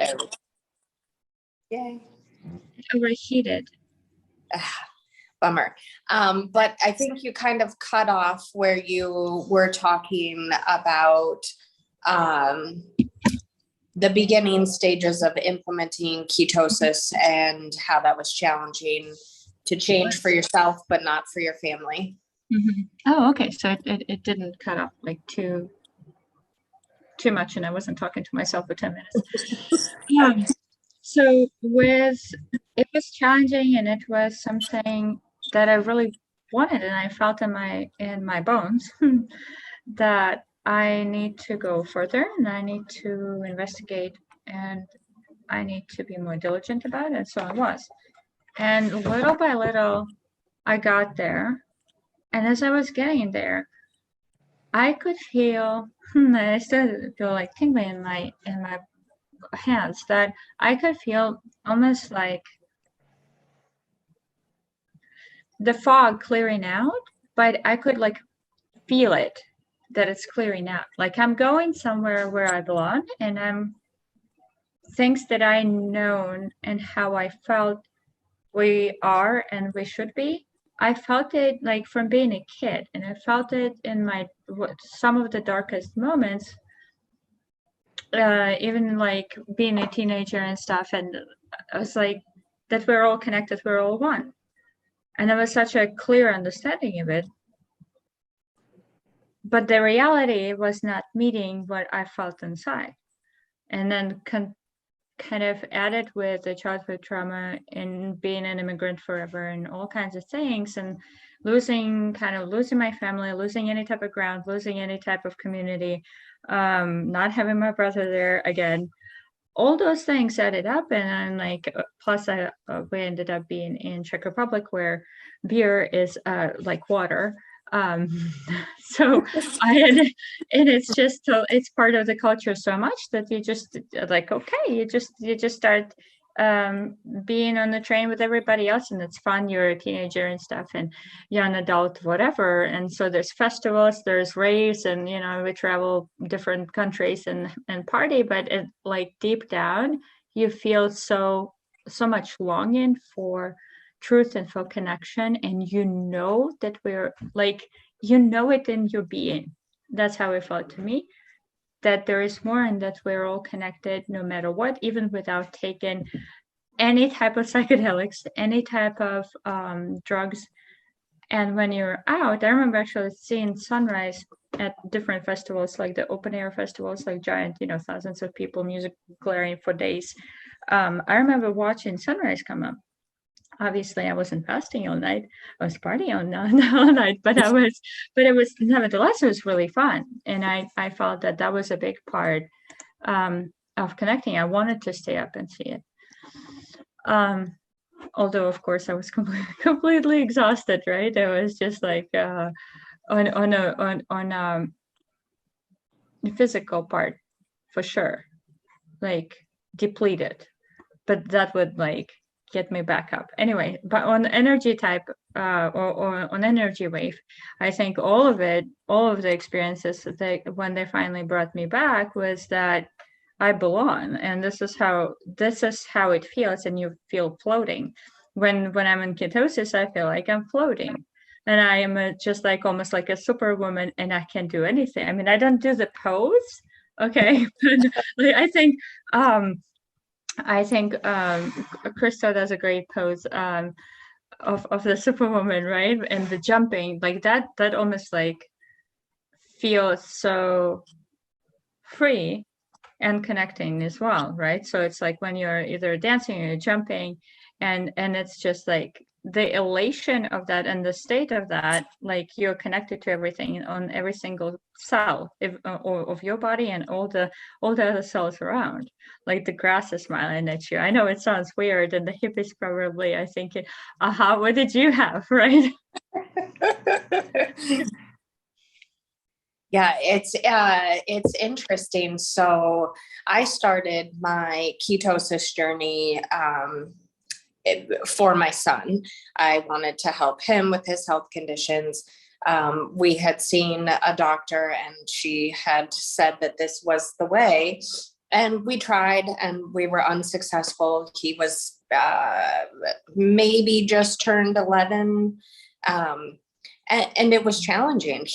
There we go. Yay. Overheated. Bummer. But I think you kind of cut off where you were talking about the beginning stages of implementing ketosis and how that was challenging to change for yourself, but not for your family. Mm-hmm. Oh, okay. So it didn't cut off like too much, and I wasn't talking to myself for 10 minutes. So it was challenging, and it was something that I really wanted, and I felt in my bones that I need to go further, and I need to investigate, and I need to be more diligent about it. So I was. And little by little, I got there. And as I was getting there, I could feel, I started to feel like tingling in my hands, that I could feel almost like the fog clearing out, but I could like feel it, that it's clearing out. Like I'm going somewhere where I belong, and I'm things that I known and how I felt we are and we should be. I felt it like from being a kid, and I felt it in some of the darkest moments, even like being a teenager and stuff. And I was like, that we're all connected, we're all one. And there was such a clear understanding of it. But the reality was not meeting what I felt inside. And then kind of added with the childhood trauma and being an immigrant forever and all kinds of things, and losing my family, losing any type of ground, losing any type of community, not having my brother there again. All those things added up, and I'm like, plus we ended up being in Czech Republic, where beer is like water. So and it's just, it's part of the culture so much that you just like, okay, you just start being on the train with everybody else, and it's fun. You're a teenager and stuff, and young adult, whatever. And so there's festivals, there's raves, and we travel different countries and party, but it, like deep down you feel so much longing for truth and for connection, and that we're like, it in your being. That's how it felt to me, that there is more, and that we're all connected no matter what, even without taking any type of psychedelics, any type of drugs. And when you're out, I remember actually seeing sunrise at different festivals, like the open air festivals, like giant, thousands of people, music blaring for days. I remember watching sunrise come up. Obviously, I wasn't fasting all night. I was partying all night, but nevertheless, it was really fun. And I felt that was a big part of connecting. I wanted to stay up and see it. Although, of course, I was completely exhausted, right? I was just like on the physical part, for sure, like depleted. But that would like get me back up anyway. But on the energy type or on energy wave, I think all of the experiences when they finally brought me back was that I belong, and this is how it feels. And you feel floating. When I'm in ketosis, I feel like I'm floating, and I am just like almost like a superwoman, and I can't do anything. I mean, I don't do the pose, okay, but I think Krista does a great pose of the superwoman, right? And the jumping, like that almost like feels so free and connecting as well, right? So it's like when you're either dancing or you're jumping, and it's just like the elation of that and the state of that, like you're connected to everything on every single cell of your body, and all the other cells around. Like the grass is smiling at you. I know it sounds weird, and the hippies probably are thinking, aha, what did you have, right? Yeah, it's interesting. So I started my ketosis journey for my son. I wanted to help him with his health conditions. We had seen a doctor, and she had said that this was the way. And we tried and we were unsuccessful. He was maybe just turned 11. And it was challenging.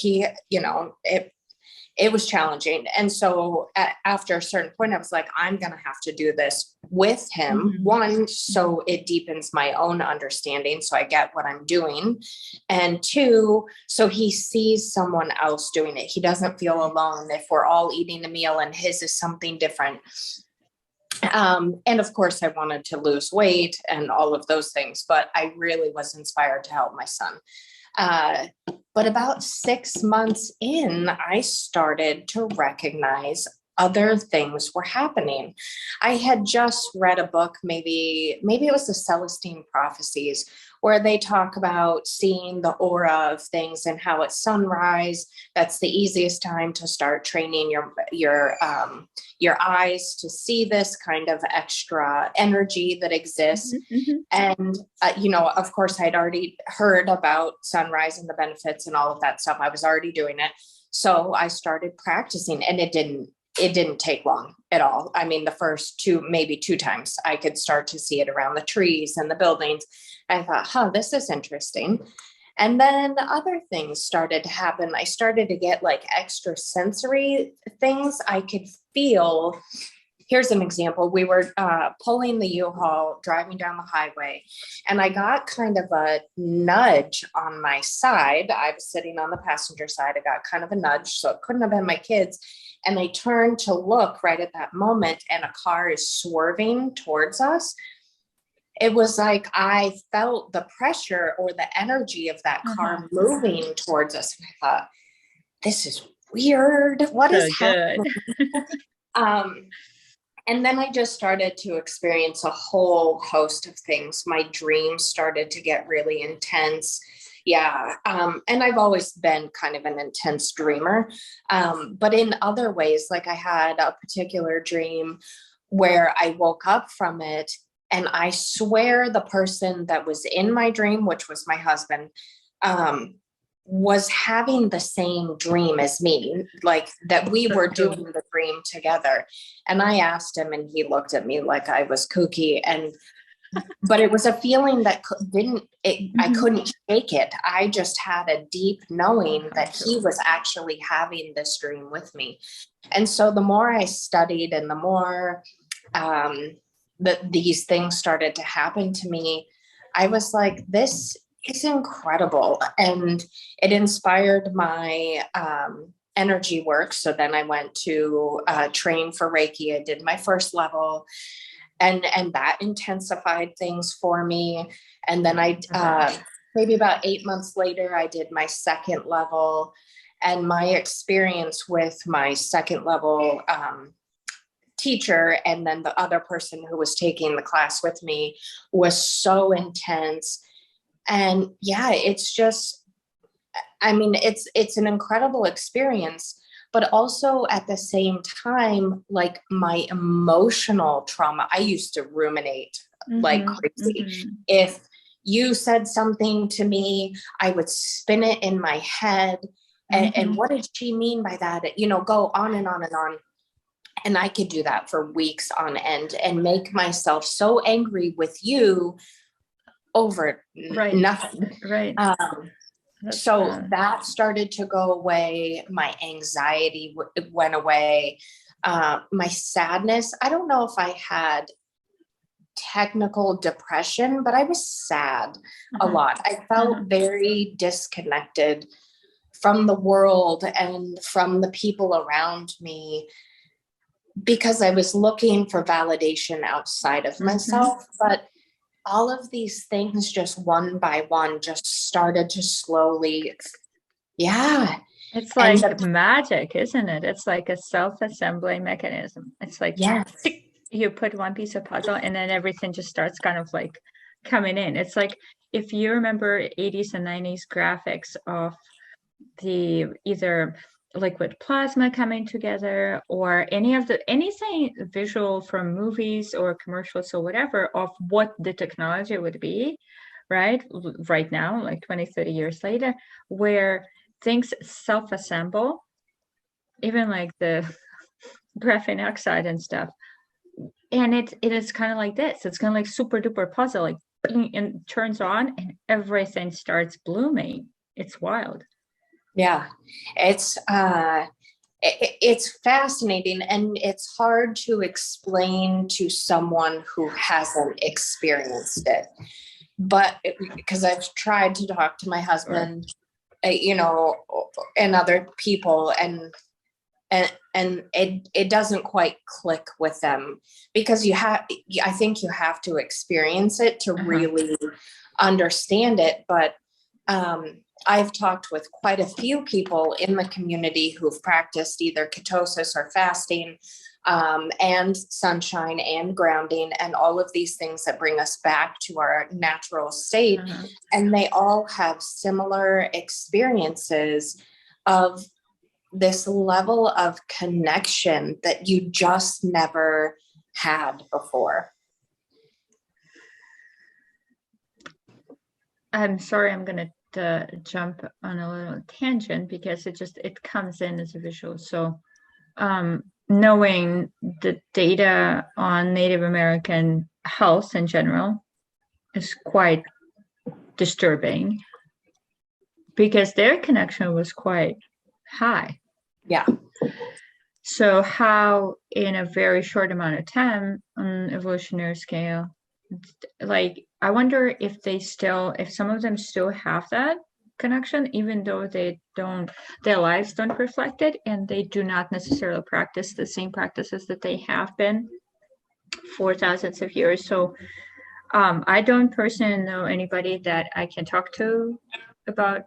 It was challenging. And so after a certain point, I was like, I'm going to have to do this with him. Mhm. One, so it deepens my own understanding, so I get what I'm doing. And two, so he sees someone else doing it. He doesn't feel alone if we're all eating a meal and his is something different. And of course, I wanted to lose weight and all of those things, but I really was inspired to help my son. But about 6 months in, I started to recognize other things were happening. I had just read a book, maybe it was the Celestine Prophecies, where they talk about seeing the aura of things and how at sunrise, that's the easiest time to start training your eyes to see this kind of extra energy that exists. Mhm. And, of course, I'd already heard about sunrise and the benefits and all of that stuff. I was already doing it. So I started practicing, and it didn't take long at all. I mean, the first maybe two times I could start to see it around the trees and the buildings. I thought, this is interesting. And then other things started to happen. I started to get like extra sensory things I could feel. Here's an example. We were pulling the U-Haul, driving down the highway, and I got kind of a nudge on my side. I was sitting on the passenger side. I got kind of a nudge, so it couldn't have been my kids. And I turned to look right at that moment, and a car is swerving towards us. It was like I felt the pressure or the energy of that car moving towards us. And I thought, this is weird. What is happening? And then I just started to experience a whole host of things. My dreams started to get really intense. Yeah. And I've always been kind of an intense dreamer. But in other ways, like I had a particular dream where I woke up from it, and I swear the person that was in my dream, which was my husband, was having the same dream as me, like that we were doing the dream together. And I asked him, and he looked at me like I was kooky. But it was a feeling that I couldn't shake it. I just had a deep knowing that he was actually having this dream with me. And so the more I studied and the more that these things started to happen to me, I was like, this is incredible. And it inspired my energy work. So then I went to train for Reiki. I did my first level, and that intensified things for me. And then maybe about 8 months later, I did my second level, and my experience with my second level teacher, and then the other person who was taking the class with me, was so intense. And yeah, it's just, I mean, it's an incredible experience, but also at the same time, like my emotional trauma, I used to ruminate like crazy. If you said something to me, I would spin it in my head. And what did she mean by that? Go on and on and on. And I could do that for weeks on end and make myself so angry with you over nothing. Right. So that started to go away. My anxiety went away. My sadness, I don't know if I had technical depression, but I was sad a lot. I felt very disconnected from the world and from the people around me, because I was looking for validation outside of myself. But all of these things, just one by one, just started to slowly, It's like magic, isn't it? It's like a self-assembly mechanism. It's like, you put one piece of puzzle and then everything just starts kind of like coming in. It's like, if you remember 80s and 90s graphics of the either liquid plasma coming together or anything visual from movies or commercials or whatever of what the technology would be, right now, like 20-30 years later, where things self-assemble, even like the graphene oxide and stuff. And it is kind of like this. It's kind of like super duper puzzle, like bing, and turns on and everything starts blooming. It's wild. Yeah, it's fascinating, and it's hard to explain to someone who hasn't experienced it. But because I've tried to talk to my husband, and other people, and it doesn't quite click with them, because I think you have to experience it to really understand it. But I've talked with quite a few people in the community who've practiced either ketosis or fasting, and sunshine and grounding and all of these things that bring us back to our natural state. And they all have similar experiences of this level of connection that you just never had before. I'm sorry, I'm going to jump on a little tangent because it comes in as a visual. So knowing the data on Native American health in general is quite disturbing, because their connection was quite high. Yeah. So how in a very short amount of time on evolutionary scale, like I wonder if some of them still have that connection, even though their lives don't reflect it, and they do not necessarily practice the same practices that they have been for thousands of years. So I don't personally know anybody that I can talk to about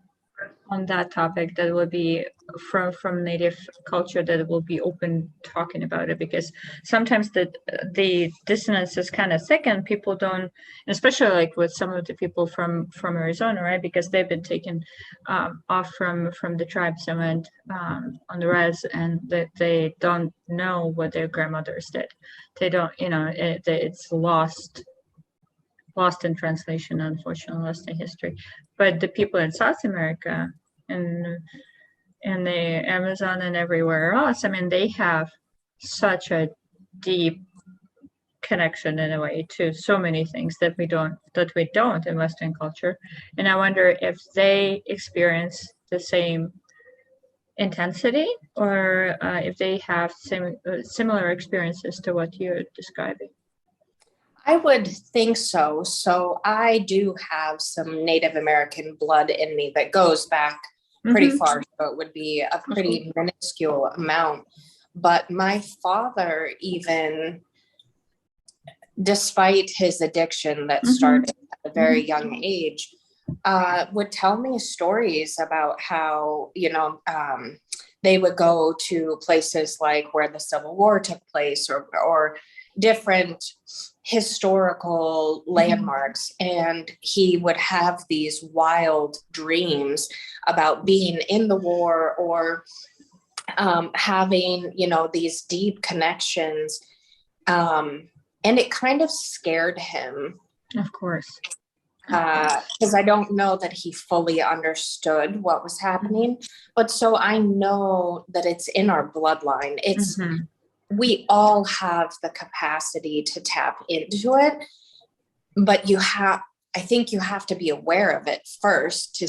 on that topic that will be from native culture that will be open talking about it, because sometimes the dissonance is kind of thick and people don't, especially like with some of the people from Arizona, right, because they've been taken off from the tribes and went on the res, and that they don't know what their grandmothers did. They don't, it's lost in translation, unfortunately, lost in history. But the people in South America and the Amazon and everywhere else, I mean, they have such a deep connection in a way to so many things that we don't in Western culture. And I wonder if they experience the same intensity, or if they have similar experiences to what you're describing. I would think so. So I do have some Native American blood in me that goes back pretty far. So it would be a pretty minuscule amount. But my father, even despite his addiction that started at a very young age, would tell me stories about how, they would go to places like where the Civil War took place, or different historical landmarks, and he would have these wild dreams about being in the war, or having these deep connections, and it kind of scared him, of course, because I don't know that he fully understood what was happening. But so I know that it's in our bloodline. It's we all have the capacity to tap into it, but I think you have to be aware of it first,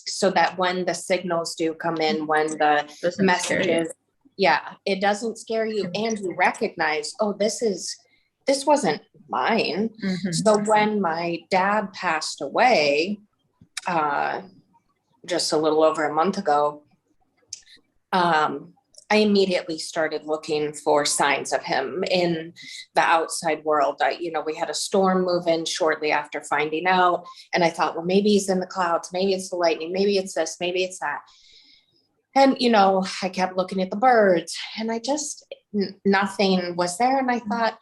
so that when the signals do come in, when the messages, it doesn't scare you, and you recognize, oh, this wasn't mine. So when my dad passed away, just a little over a month ago, I immediately started looking for signs of him in the outside world. We had a storm move in shortly after finding out, and I thought, well, maybe he's in the clouds, maybe it's the lightning, maybe it's this, maybe it's that. And, I kept looking at the birds, and nothing was there. And I thought,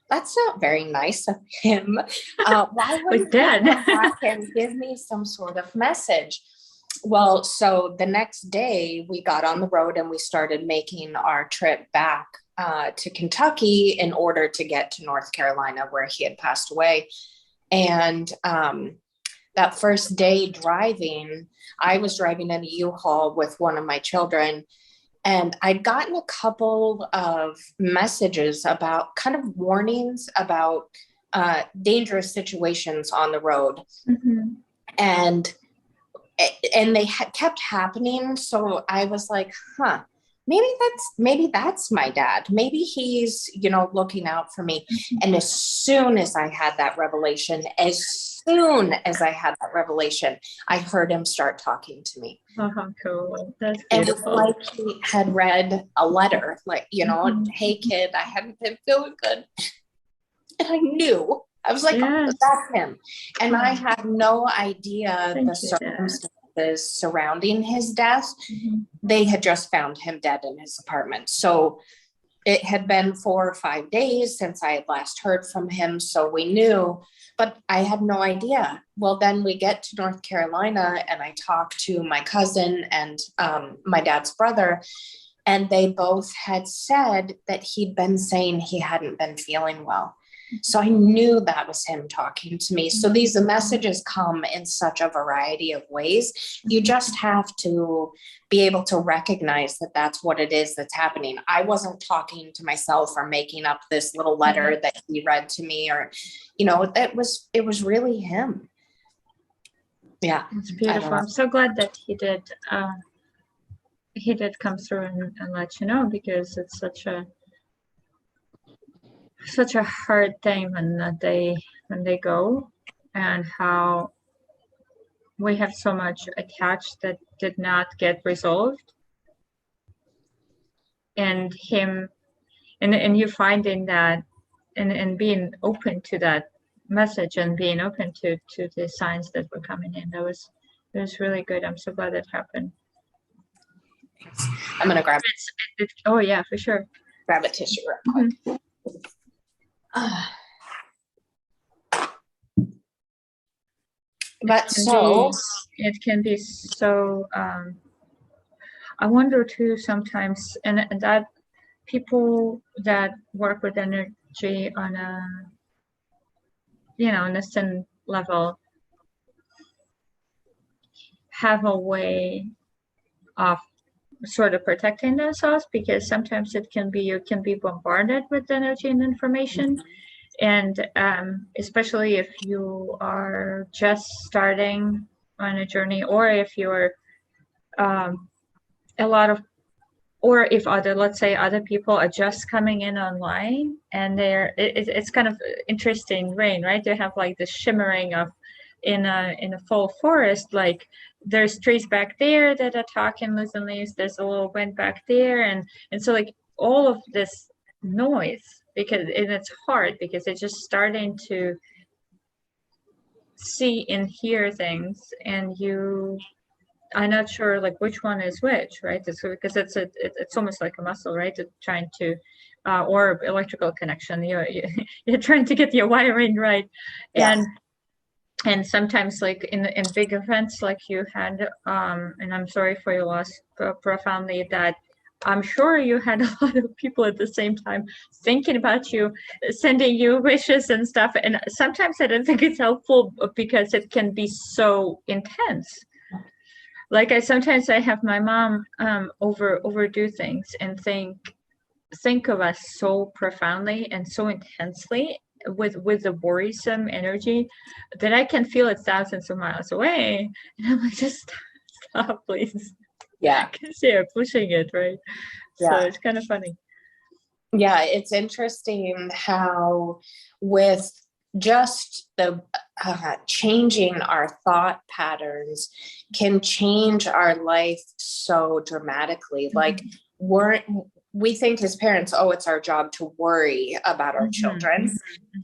that's not very nice of him. Why would he come back and give me some sort of message? Well, so the next day we got on the road and we started making our trip back to Kentucky in order to get to North Carolina, where he had passed away. And that first day driving, I was driving in a U-Haul with one of my children, And I'd gotten a couple of messages about kind of warnings about dangerous situations on the road. Mm-hmm. And they kept happening. So I was like, maybe that's my dad. Maybe he's, looking out for me. Mm-hmm. And as soon as I had that revelation, I heard him start talking to me. Oh, how cool. That's And it's beautiful. like he had read a letter, like, Mm-hmm. hey kid, I hadn't been feeling good. And I knew. I was like, oh, Yes. that's him. And I had no idea Thank the you, Dad. circumstances surrounding his death. Mm-hmm. They had just found him dead in his apartment. So it had been 4 or 5 days since I had last heard from him. So we knew, but I had no idea. Well, then we get to North Carolina and I talk to my cousin and my dad's brother. And they both had said that he'd been saying he hadn't been feeling well. So I knew that was him talking to me. So these messages come in such a variety of ways. You just have to be able to recognize that that's what it is that's happening. I wasn't talking to myself or making up this little letter that he read to me, or, it was really him. Yeah. It's beautiful. I'm so glad that he did come through and let you know, because it's such a hard thing when they go, and how we have so much attached that did not get resolved, and you finding that and being open to that message and being open to the signs that were coming in. It was really good. I'm so glad that happened. I'm gonna grab oh yeah, for sure. Grab a tissue real quick. But it can be so I wonder too sometimes, and that people that work with energy on a on a certain level have a way of sort of protecting themselves, because sometimes you can be bombarded with energy and information. And especially if you are just starting on a journey, or if you're if let's say other people are just coming in online, and it's kind of interesting, rain, right? They have like the shimmering of in a fall forest, like there's trees back there that are talking, losing leaves, there's a little wind back there, and so like all of this noise, and it's hard because it's just starting to see and hear things, and I'm not sure like which one is which, right? Because it's almost like a muscle, right? It's trying to or electrical connection. You're trying to get your wiring right. Yeah. And sometimes like in big events like you had, and I'm sorry for your loss profoundly, that I'm sure you had a lot of people at the same time thinking about you, sending you wishes and stuff. And sometimes I don't think it's helpful because it can be so intense. Like sometimes I have my mom overdo things and think of us so profoundly and so intensely with the worrisome energy that I can feel it thousands of miles away, and I'm like, just stop, please. Yeah, because they're pushing it, right? Yeah. So it's kind of funny. Yeah, it's interesting how with just the changing our thought patterns can change our life so dramatically. Mm-hmm. Like we think as parents, it's our job to worry about our children,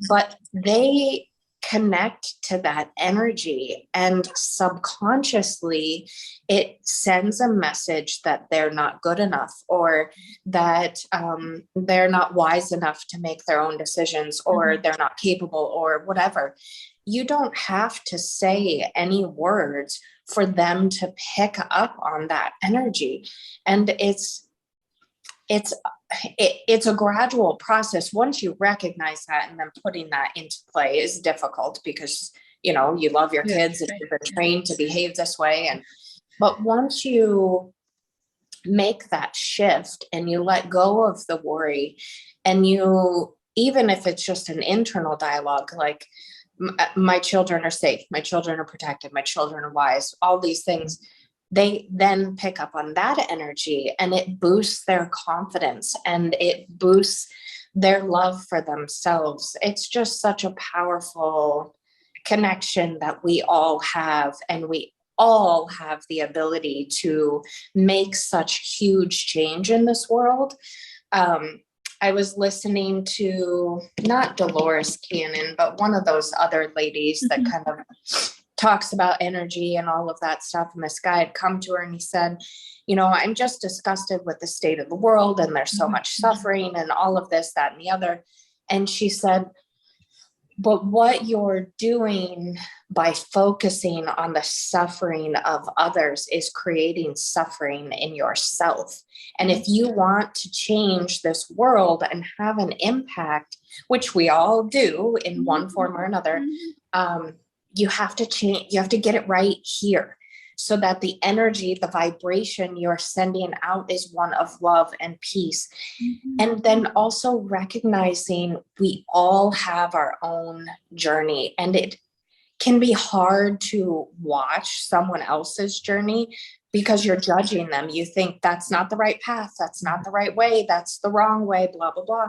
but they connect to that energy, and subconsciously it sends a message that they're not good enough, or that they're not wise enough to make their own decisions, or they're not capable, or whatever. You don't have to say any words for them to pick up on that energy. And it's a gradual process. Once you recognize that, and then putting that into play is difficult, because you love your kids and you've been trained to behave this way. But once you make that shift and you let go of the worry, and you, even if it's just an internal dialogue, like my children are safe, my children are protected, my children are wise, all these things, they then pick up on that energy and it boosts their confidence and it boosts their love for themselves. It's just such a powerful connection that we all have, and we all have the ability to make such huge change in this world. I was listening to not Dolores Cannon, but one of those other ladies that kind of talks about energy and all of that stuff. And this guy had come to her and he said, you know, I'm just disgusted with the state of the world, and there's so much suffering and all of this, that, and the other. And she said, but what you're doing by focusing on the suffering of others is creating suffering in yourself. And if you want to change this world and have an impact, which we all do in one form or another, you have to change, you have to get it right here, so that the energy, the vibration you're sending out is one of love and peace. And then also recognizing we all have our own journey, and it can be hard to watch someone else's journey because you're judging them. You think that's not the right path, that's not the right way, that's the wrong way, blah, blah, blah.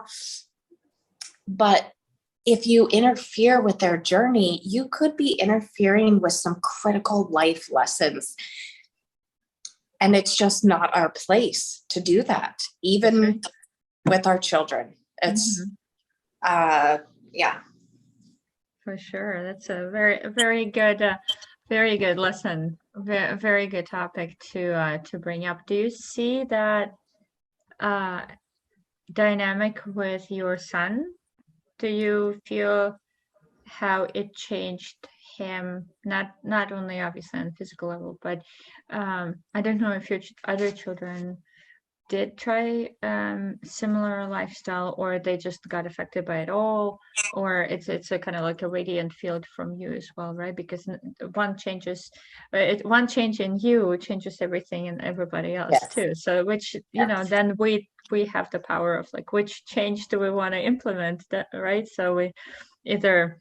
But if you interfere with their journey, you could be interfering with some critical life lessons. And it's just not our place to do that, even with our children. It's, yeah. For sure. That's a very good lesson. Very good topic to bring up. Do you see that dynamic with your son? Do you feel how it changed him, not only obviously on a physical level, but I don't know if your other children did try similar lifestyle, or they just got affected by it all, or it's a kind of like a radiant field from you as well, right? Because one change in you changes everything in everybody else too. So which, you know, then we have the power of like, which change do we want to implement, that, right? So we either,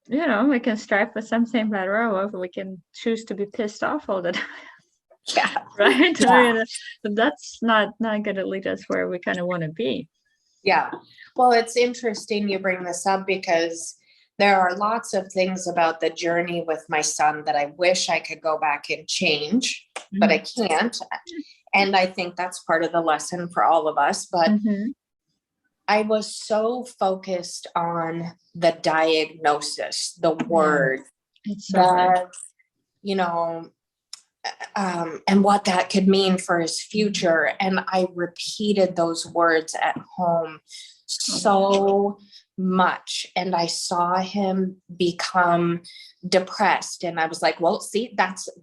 you know, we can strive for something better, or we can choose to be pissed off all the time. Yeah. Right. Yeah. I mean, that's not going to lead us where we kind of want to be. Yeah. Well, it's interesting you bring this up, because there are lots of things about the journey with my son that I wish I could go back and change, but I can't. And I think that's part of the lesson for all of us. But I was so focused on the diagnosis, the word, you know, and what that could mean for his future. And I repeated those words at home so much. And I saw him become depressed. And I was like, well, see, that's the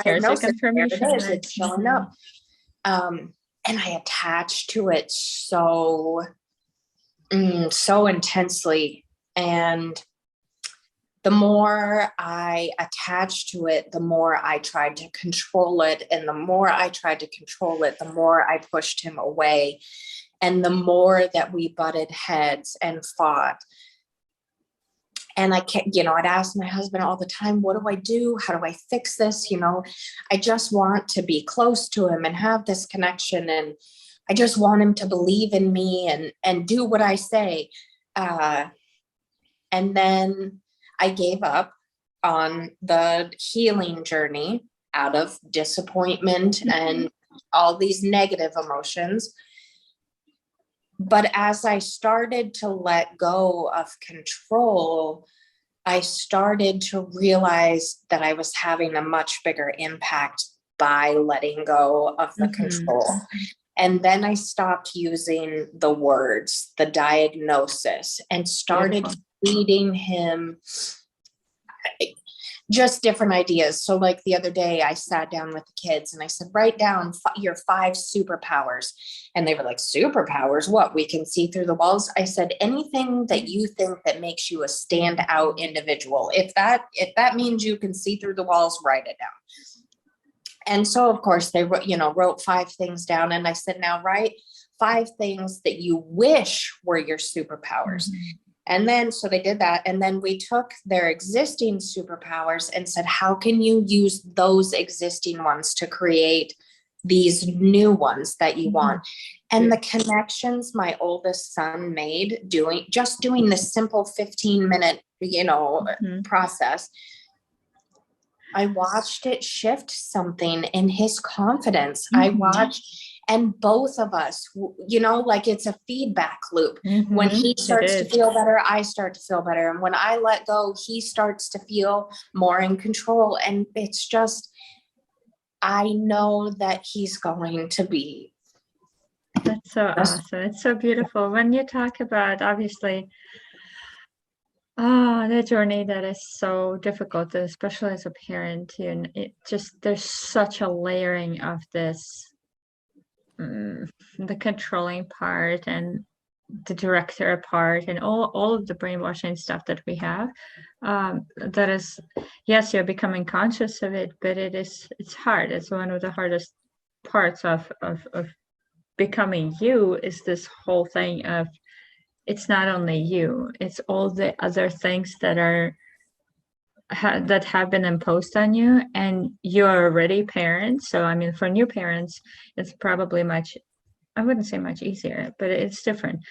diagnosis. There it is. It's showing up. And I attached to it so intensely. And the more I attached to it, the more I tried to control it. And the more I tried to control it, the more I pushed him away. And the more that we butted heads and fought. And I can't, you know, I'd ask my husband all the time, what do I do? How do I fix this? You know, I just want to be close to him and have this connection. And I just want him to believe in me and do what I say. And then I gave up on the healing journey out of disappointment and all these negative emotions. But as I started to let go of control, I started to realize that I was having a much bigger impact by letting go of the control. And then I stopped using the words, the diagnosis, and started feeding him just different ideas. So like the other day I sat down with the kids and I said, write down your 5 superpowers. And they were like, superpowers? What? We can see through the walls? I said, anything that you think that makes you a standout individual. If that means you can see through the walls, write it down. And so, of course, they wrote 5 things down. And I said, now write 5 things that you wish were your superpowers. Mm-hmm. And then, so they did that. And then we took their existing superpowers and said, how can you use those existing ones to create these new ones that you want? And the connections my oldest son made doing this simple 15-minute, process, I watched it shift something in his confidence. I watched, and both of us, like it's a feedback loop. When he starts to feel better, I start to feel better. And when I let go, he starts to feel more in control. And it's just, I know that he's going to be. That's so awesome. It's so beautiful. When you talk about, obviously, the journey that is so difficult, especially as a parent, and it just, there's such a layering of this, the controlling part and the director part and all of the brainwashing stuff that we have, that is, yes, you're becoming conscious of it, but it's hard. It's one of the hardest parts of becoming you, is this whole thing of, it's not only you, it's all the other things that that have been imposed on you, and you're already parents. So, I mean, for new parents, it's probably much, I wouldn't say much easier, but it's different.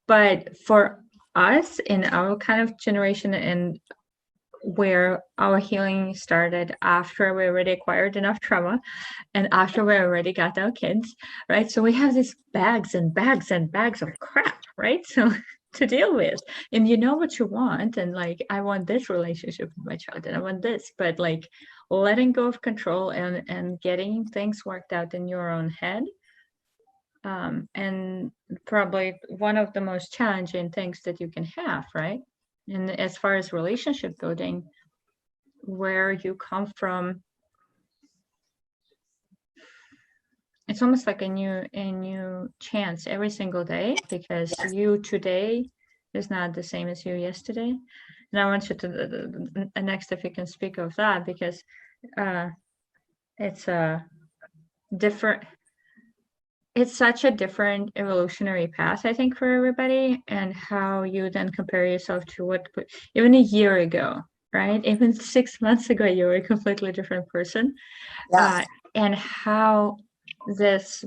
But for us in our kind of generation, and where our healing started after we already acquired enough trauma and after we already got our kids, right? So we have these bags and bags and bags of crap, right? So to deal with, and you know what you want, and like, I want this relationship with my child and I want this, but like letting go of control and getting things worked out in your own head, and probably one of the most challenging things that you can have, right? And as far as relationship building, where you come from, it's almost like a new chance every single day, because you today is not the same as you yesterday. And I want you to next, if you can speak of that, because it's a different, it's such a different evolutionary path, I think, for everybody, and how you then compare yourself to what, even a year ago, right? Even 6 months ago, you were a completely different person. And how this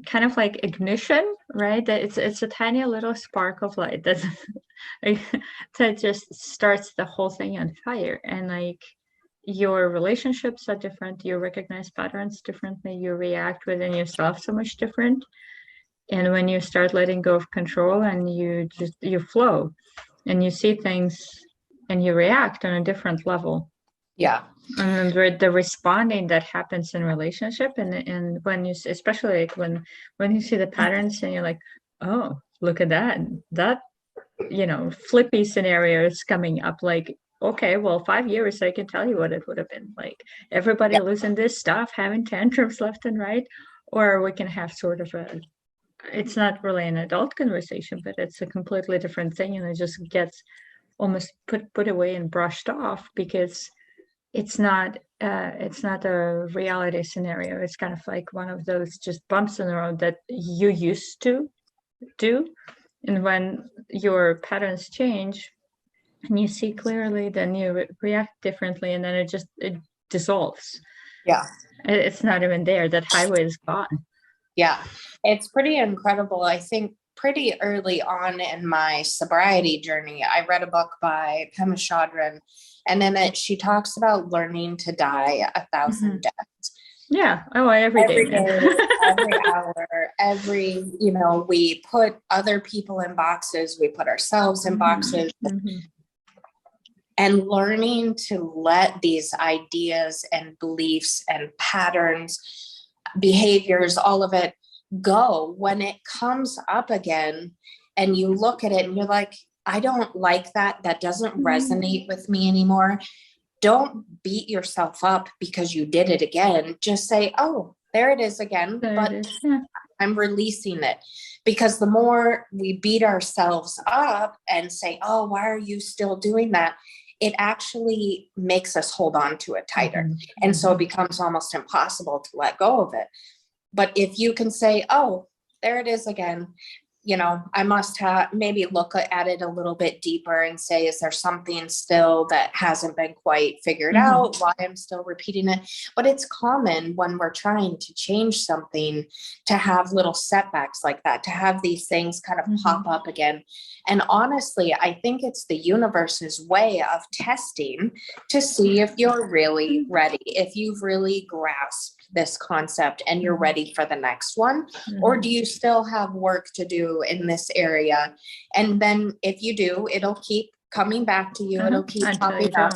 kind of like ignition, right? That it's a tiny little spark of light that just starts the whole thing on fire. And like, your relationships are different, you recognize patterns differently, you react within yourself so much different. And when you start letting go of control, and you flow, and you see things and you react on a different level. And the responding that happens in relationship, and when you, especially like when you see the patterns and you're like, oh, look at that flippy scenario is coming up, like, okay, well, 5 years, I can tell you what it would have been like. Everybody losing this stuff, having tantrums left and right. Or we can have sort of it's not really an adult conversation, but it's a completely different thing. And it just gets almost put away and brushed off, because it's not a reality scenario. It's kind of like one of those just bumps in the road that you used to do. And when your patterns change, and you see clearly, then you react differently, and then it dissolves. It's not even there. That highway is gone. It's pretty incredible. I think pretty early on in my sobriety journey, I read a book by Pema Chodron, and in it she talks about learning to die 1,000 deaths. Every day, every hour, we put other people in boxes, we put ourselves in boxes. And learning to let these ideas and beliefs and patterns, behaviors, all of it go. When it comes up again and you look at it and you're like, I don't like that. That doesn't resonate with me anymore. Don't beat yourself up because you did it again. Just say, oh, there it is again. I'm releasing it. Because the more we beat ourselves up and say, oh, why are you still doing that? it actually makes us hold on to it tighter. And so it becomes almost impossible to let go of it. But if you can say, oh, there it is again, you know, I must have maybe look at it a little bit deeper and say, is there something still that hasn't been quite figured out, why I'm still repeating it? But it's common when we're trying to change something to have little setbacks like that, to have these things kind of pop up again. And honestly, I think it's the universe's way of testing to see if you're really ready, if you've really grasped this concept and you're ready for the next one, or do you still have work to do in this area? And then if you do, it'll keep coming back to you. It'll keep popping up.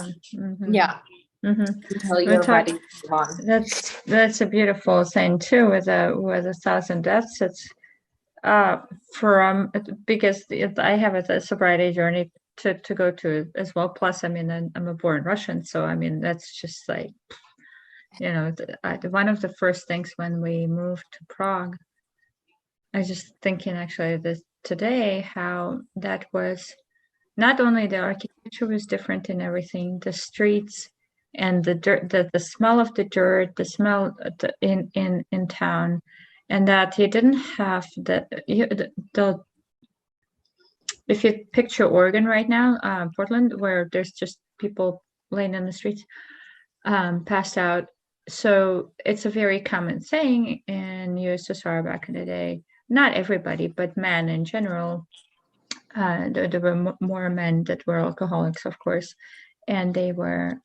Yeah. Until you're ready to move on. That's a beautiful thing too, with a thousand deaths. It's from, because I have a sobriety journey to go to as well. Plus, I mean, I'm a born Russian, so I mean, that's just like, you know, one of the first things when we moved to Prague, I was just thinking actually this today, how that was not only the architecture was different in everything, the streets and the dirt, the smell of the dirt, the smell in town, and that you didn't have the if you picture Oregon right now, Portland, where there's just people laying in the streets, passed out. So it's a very common thing in USSR back in the day. Not everybody, but men in general. There were more men that were alcoholics, of course, and the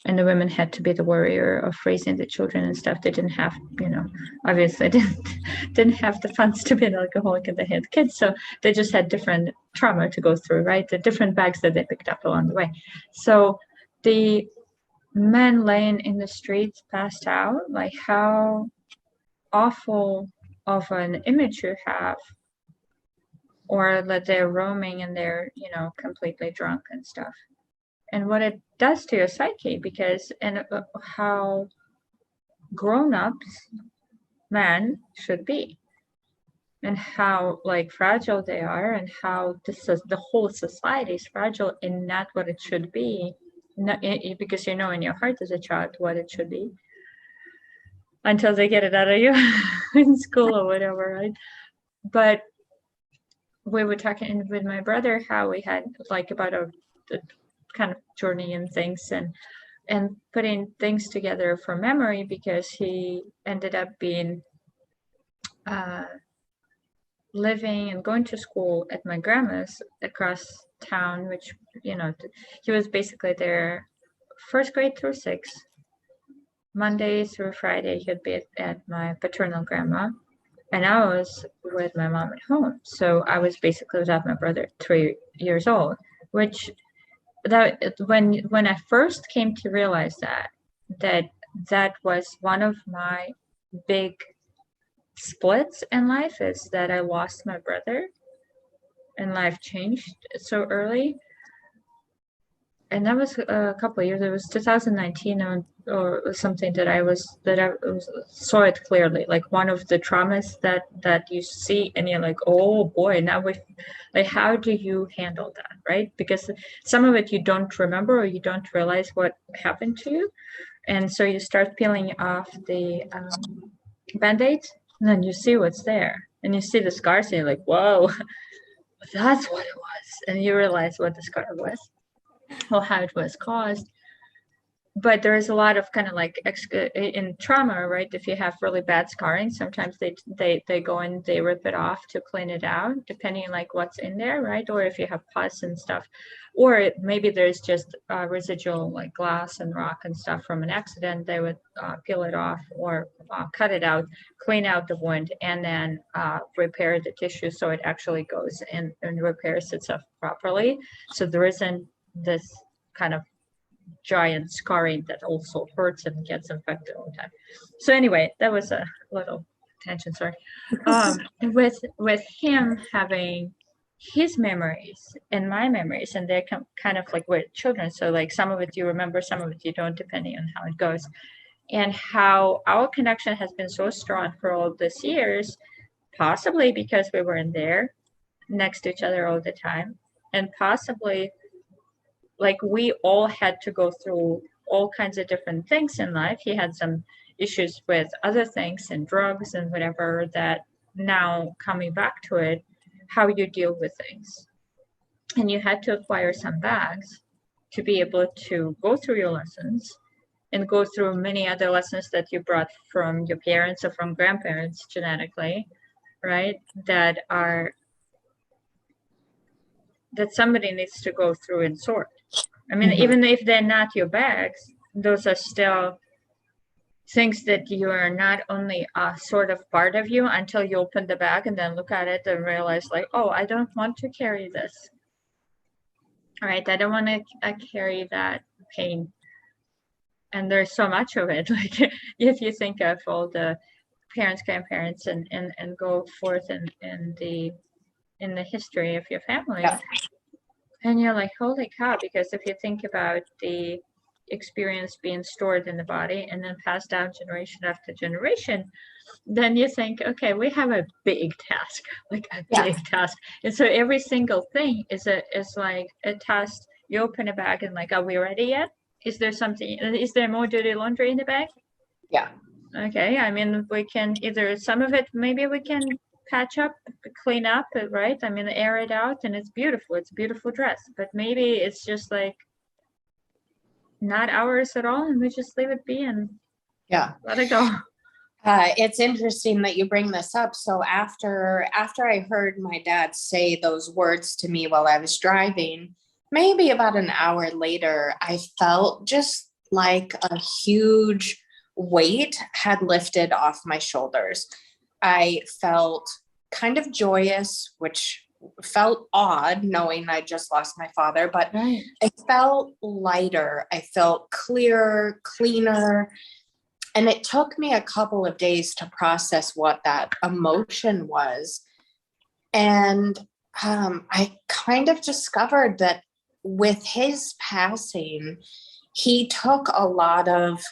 women had to be the warrior of raising the children and stuff. They didn't have, you know, obviously didn't have the funds to be an alcoholic, and they had kids, so they just had different trauma to go through, right? The different bags that they picked up along the way. So the men laying in the streets passed out, like how awful of an image you have, or that they're roaming and they're, you know, completely drunk and stuff, and what it does to your psyche, because and how grown-ups men should be, and how like fragile they are, and how this is, the whole society is fragile and not what it should be. Not, because you know in your heart as a child what it should be, until they get it out of you in school or whatever, right? But we were talking with my brother how we had like about a kind of journey and things, and putting things together from memory, because he ended up being living and going to school at my grandma's across town, which, you know, he was basically there first grade through sixth. Monday through Friday, he'd be at my paternal grandma, and I was with my mom at home. So I was basically without my brother, 3 years old, which that when I first came to realize that was one of my big splits in life, is that I lost my brother and life changed so early. And that was a couple of years. It was 2019 or something that I saw it clearly, like one of the traumas that you see and you're like, oh boy, now we, like, how do you handle that, right? Because some of it you don't remember, or you don't realize what happened to you, and so you start peeling off the band-aids, and then you see what's there, and you see the scars, and you're like, whoa, that's what it was, and you realize what the scar was, or how it was caused. But there is a lot of kind of like in trauma, right? If you have really bad scarring, sometimes they go and they rip it off to clean it out, depending on like what's in there, right? Or if you have pus and stuff, or maybe there's just residual like glass and rock and stuff from an accident, they would peel it off or cut it out, clean out the wound, and then repair the tissue so it actually goes and repairs itself properly. So there isn't this kind of giant scarring that also hurts and gets infected all the time. So anyway, that was a little tangent, sorry. With him having his memories and my memories, and they're kind of like we're children, so like some of it you remember, some of it you don't, depending on how it goes, and how our connection has been so strong for all these years, possibly because we were in there next to each other all the time, and possibly like we all had to go through all kinds of different things in life. He had some issues with other things and drugs and whatever, that now coming back to it, how you deal with things. And you had to acquire some bags to be able to go through your lessons and go through many other lessons that you brought from your parents or from grandparents genetically, right? That somebody needs to go through and sort. I mean, even if they're not your bags, those are still things that you are not only a sort of part of you until you open the bag and then look at it and realize like, oh, I don't want to carry this. All right, I don't want to carry that pain. And there's so much of it. Like if you think of all the parents, grandparents, and go forth in the history of your family, and you're like, holy cow! Because if you think about the experience being stored in the body and then passed down generation after generation, then you think, okay, we have a big task, like a big task. And so every single thing is like a task. You open a bag and like, are we ready yet? Is there more dirty laundry in the bag? Yeah. Okay. I mean, we can either some of it, maybe we can patch up, clean up, right? I mean, air it out, and it's beautiful. It's a beautiful dress, but maybe it's just like not ours at all, and we just leave it be and let it go. It's interesting that you bring this up. So after I heard my dad say those words to me while I was driving, maybe about an hour later, I felt just like a huge weight had lifted off my shoulders. I felt kind of joyous, which felt odd knowing I just lost my father, but I felt lighter. I felt clearer, cleaner. And it took me a couple of days to process what that emotion was. And I kind of discovered that with his passing, he took a lot of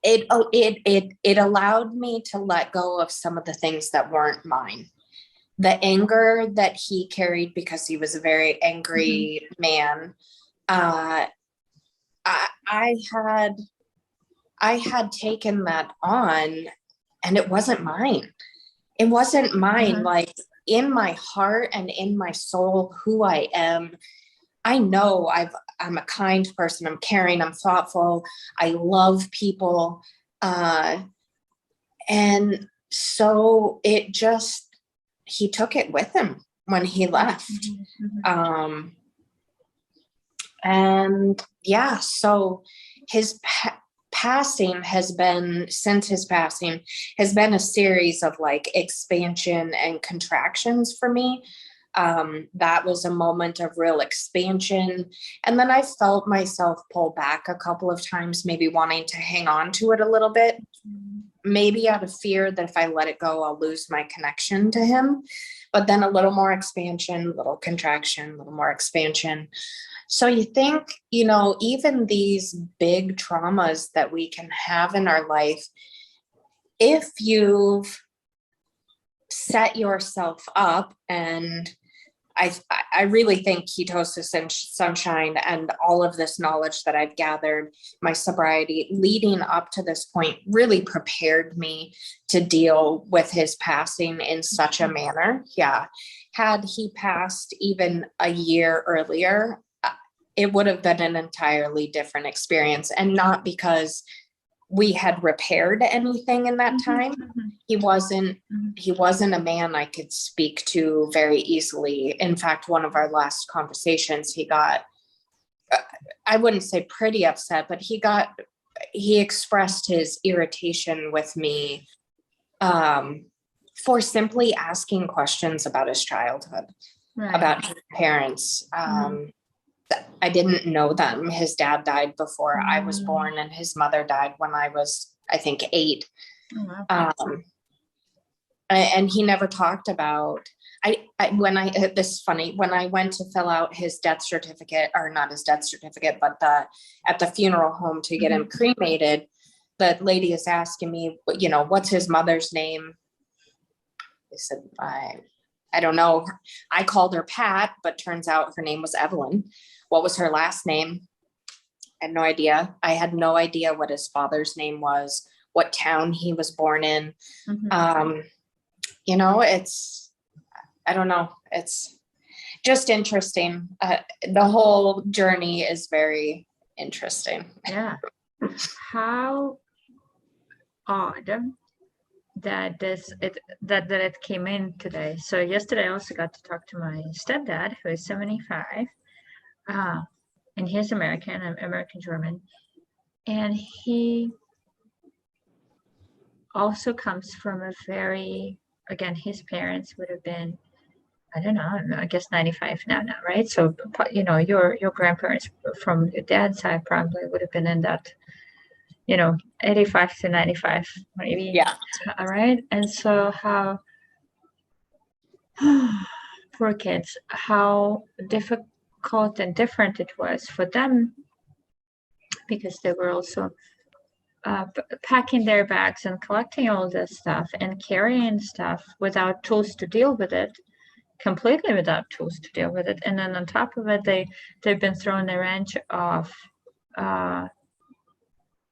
it allowed me to let go of some of the things that weren't mine. The anger that he carried, because he was a very angry man. I had taken that on, and it wasn't mine. It wasn't mine. Like in my heart and in my soul, who I am, I know I'm a kind person. I'm caring. I'm thoughtful. I love people. And so he took it with him when he left. So his passing has been a series of like expansion and contractions for me. That was a moment of real expansion. And then I felt myself pull back a couple of times, maybe wanting to hang on to it a little bit, maybe out of fear that if I let it go, I'll lose my connection to him. But then a little more expansion, little contraction, little more expansion. So you think, even these big traumas that we can have in our life, if you've set yourself up, and I really think Ketosis and Sunshine and all of this knowledge that I've gathered, my sobriety leading up to this point really prepared me to deal with his passing in such a manner. Yeah. Had he passed even a year earlier, it would have been an entirely different experience, and not because we had repaired anything in that time. He wasn't a man I could speak to very easily. In fact, one of our last conversations, he got, I wouldn't say pretty upset, but he expressed his irritation with me for simply asking questions about his childhood, about his parents. I didn't know them. His dad died before I was born, and his mother died when I was, I think, 8. And he never talked about, this is funny, when I went to fill out his death certificate, or not his death certificate, but at the funeral home to get him cremated, the lady is asking me, what's his mother's name? I said, I don't know. I called her Pat, but turns out her name was Evelyn. What was her last name? I had no idea. I had no idea what his father's name was, what town he was born in. You know, I don't know. It's just interesting. The whole journey is very interesting. Yeah. How odd that it came in today. So yesterday I also got to talk to my stepdad, who is 75. And he's American, I'm American German. And he also comes from a very, again, his parents would have been, I don't know, I guess 95 now, right? So, you know, your grandparents from your dad's side probably would have been in that, you know, 85 to 95, maybe. Yeah. All right. And so how, poor kids, how difficult and different it was for them, because they were also packing their bags and collecting all this stuff and carrying stuff without tools to deal with it, completely without tools to deal with it. And then on top of it, they've been thrown a wrench of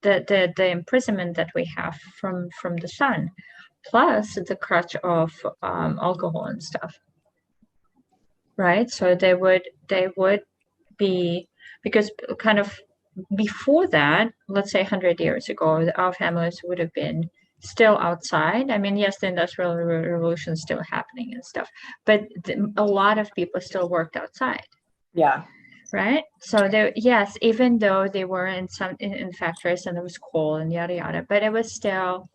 the imprisonment that we have from the sun, plus the crutch of alcohol and stuff, right? So they would be, because kind of before that, let's say 100 years ago, our families would have been still outside. I mean, yes, the Industrial Revolution is still happening and stuff, but a lot of people still worked outside. Yeah. Right. So yes, even though they were in factories and it was cold and yada yada, but it was still,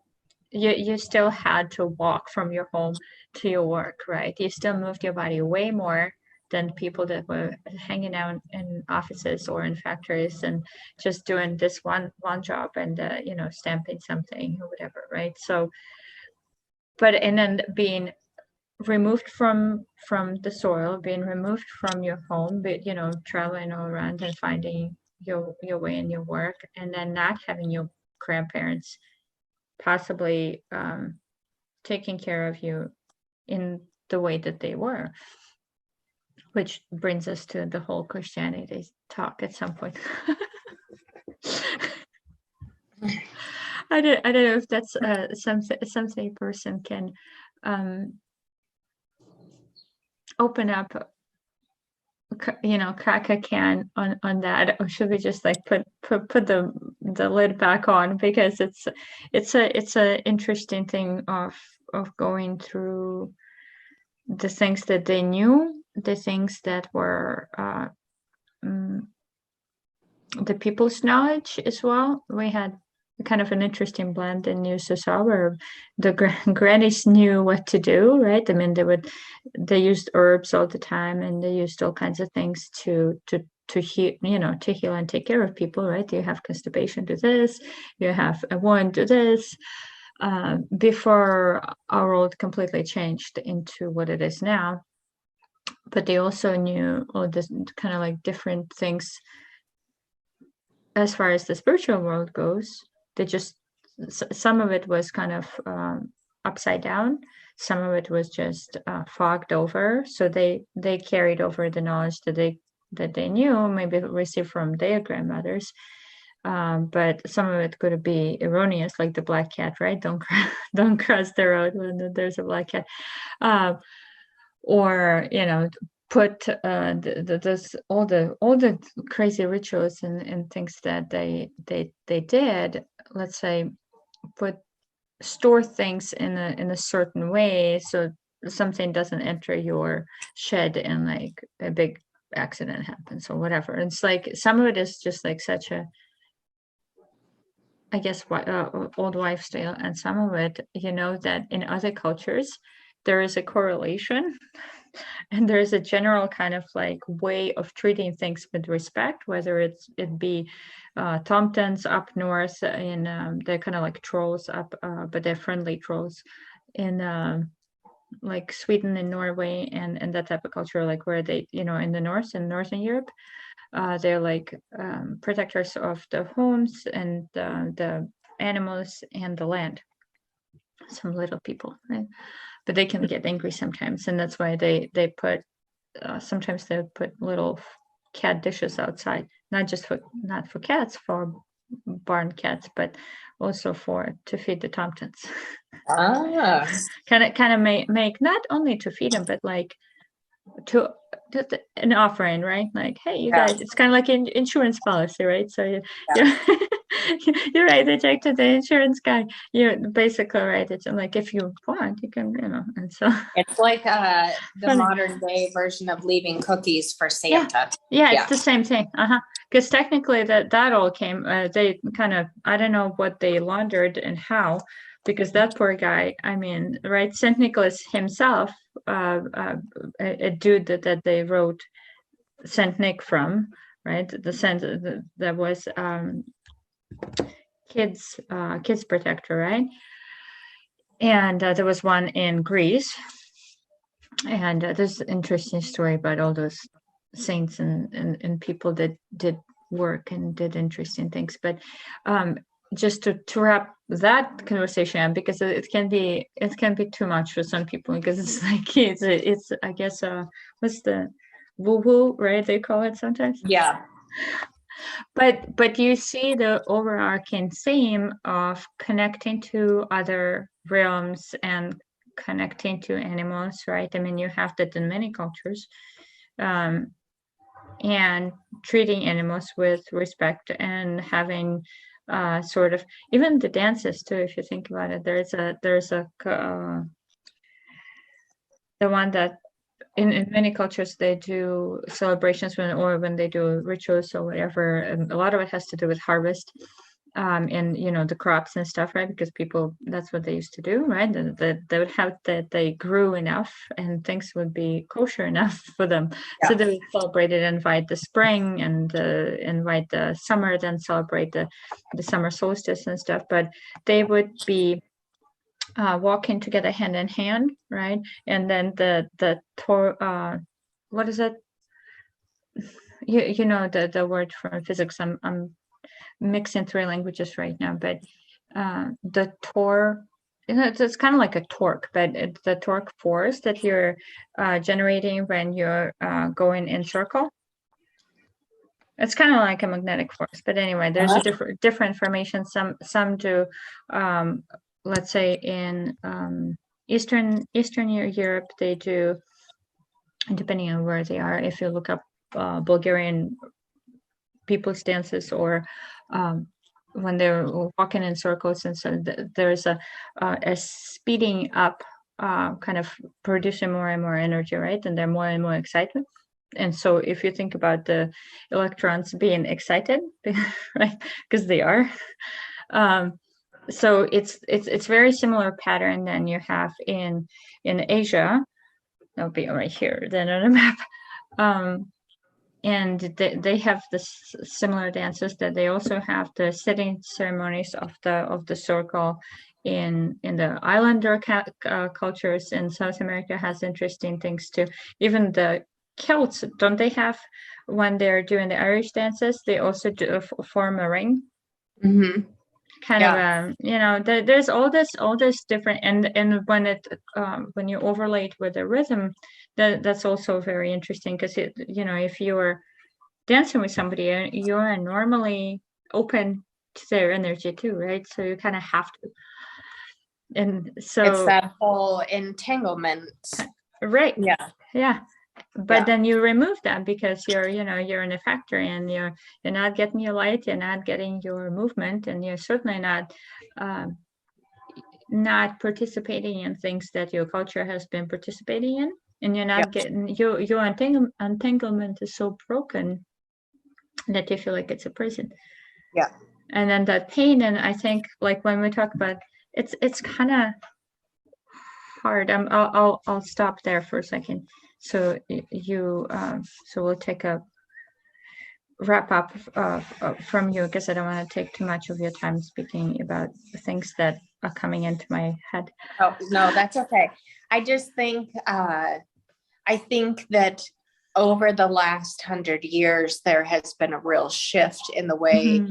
you still had to walk from your home to your work, right? You still moved your body way more than people that were hanging out in offices or in factories and just doing this one job and you know, stamping something or whatever, right? So, and then being removed from the soil, being removed from your home, but you know, traveling all around and finding your way in your work, and then not having your grandparents possibly taking care of you in the way that they were, which brings us to the whole Christianity talk at some point. I don't know if that's something a person can open up, you know, crack a can on that, or should we just like put the lid back on, because it's a interesting thing of going through the things that they knew, the things that were the people's knowledge as well. We had kind of an interesting blend in New Society where the grannies knew what to do, right? I mean, they used herbs all the time, and they used all kinds of things to heal, you know, to heal and take care of people, right? You have constipation, do this. You have a wound, do this. Before our world completely changed into what it is now. But they also knew all this kind of like different things as far as the spiritual world goes. They just, some of it was kind of upside down. Some of it was just fogged over. So they carried over the knowledge that they knew, maybe received from their grandmothers. But some of it could be erroneous, like the black cat, right? Don't cross the road when there's a black cat. Or, you know, put this all the crazy rituals and things that they did, let's say, store things in a certain way so something doesn't enter your shed and like a big accident happens or whatever. It's like some of it is just like such a, I guess, old wives' tale, and some of it, you know, that in other cultures there is a correlation and there's a general kind of like way of treating things with respect, whether it be Tomtons up north in they're kind of like trolls up, but they're friendly trolls in like Sweden and Norway and that type of culture, like where they, you know, in the north, in Northern Europe, they're like protectors of the homes and the animals and the land. Some little people, right? but they can get angry sometimes, and that's why they put sometimes they put little cat dishes outside, not for cats, for barn cats, but also to feed the tomtits. kind of make not only to feed them, but like to an offering, right? Like, hey, you guys, it's kind of like an insurance policy, right? So you're right. They take to the insurance guy. You're basically right. It's like, if you want, you can, and so it's like the modern day version of leaving cookies for Santa. Yeah, it's the same thing. Because technically that all came, they kind of, I don't know what they laundered and how, because that poor guy, I mean, right, St. Nicholas himself, a dude that they wrote St. Nick from, right, the Saint that was kids protector, right? And there was one in Greece, and there's an interesting story about all those saints and people that did work and did interesting things. But just to wrap that conversation up, because it can be too much for some people, because it's like it's I guess what's the woo-woo, right? They call it sometimes. Yeah. But you see the overarching theme of connecting to other realms and connecting to animals, right? I mean, you have that in many cultures, and treating animals with respect, and having sort of, even the dances too, if you think about it. There's a the one that in many cultures they do celebrations when they do rituals or whatever, and a lot of it has to do with harvest, and the crops and stuff, right? Because people, that's what they used to do, right? They would have that they grew enough and things would be kosher enough for them. So they would celebrate it, invite the spring, and invite the summer, then celebrate the summer solstice and stuff. But they would be walking together hand in hand, right? And then the what is it? You know the word from physics. I'm mixing three languages right now, but the torque, it's kind of like a torque, but the torque force that you're generating when you're going in circle. It's kind of like a magnetic force, but anyway, there's a different formation. Some do, let's say in Eastern Europe, they do, depending on where they are. If you look up Bulgarian people's dances, or when they're walking in circles, and so there's a speeding up, kind of producing more and more energy, right? And there's more and more excitement. And so if you think about the electrons being excited, right, because they are, so it's very similar pattern than you have in Asia. That'll be right here then on the map. And they have this similar dances, that they also have the sitting ceremonies of the circle in the islander cultures. In South America has interesting things too. Even the Celts, don't they have, when they're doing the Irish dances, they also do form a ring? Mm-hmm. Kind of, there's all this different, and when you overlay it with the rhythm, that's also very interesting, because if you're dancing with somebody, you are normally open to their energy too, right? So you kind of have to, and so it's that whole entanglement, right? Yeah. But then you remove that, because you're in a factory, and you're not getting your light, you're not getting your movement, and you're certainly not participating in things that your culture has been participating in, and you're not getting your entanglement is so broken that you feel like it's a prison. And then that pain, and I think, like, when we talk about it's kind of hard. I'll stop there for a second. So so we'll take a wrap up from you, because I don't want to take too much of your time speaking about the things that are coming into my head. Oh, no, that's okay. I just think, I think that over the last 100 years, there has been a real shift in the way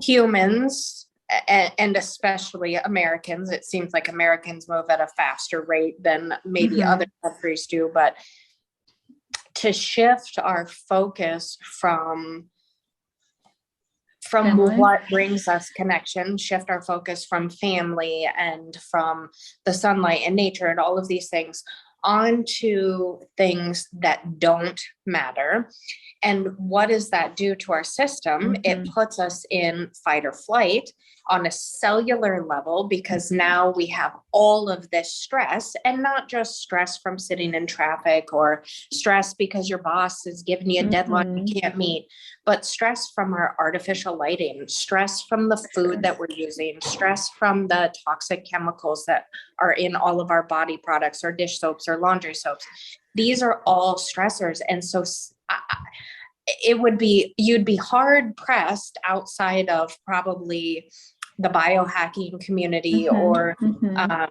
humans and especially Americans, it seems like Americans move at a faster rate than maybe other countries do, but to shift our focus from Family. what brings us connection, shift our focus from family and from the sunlight and nature and all of these things onto things that don't matter. And what does that do to our system? It puts us in fight or flight on a cellular level, because now we have all of this stress, and not just stress from sitting in traffic or stress because your boss is giving you a deadline you can't meet, but stress from our artificial lighting, stress from the food that we're using, stress from the toxic chemicals that are in all of our body products or dish soaps or laundry soaps. These are all stressors. And so you'd be hard pressed outside of probably the biohacking community or the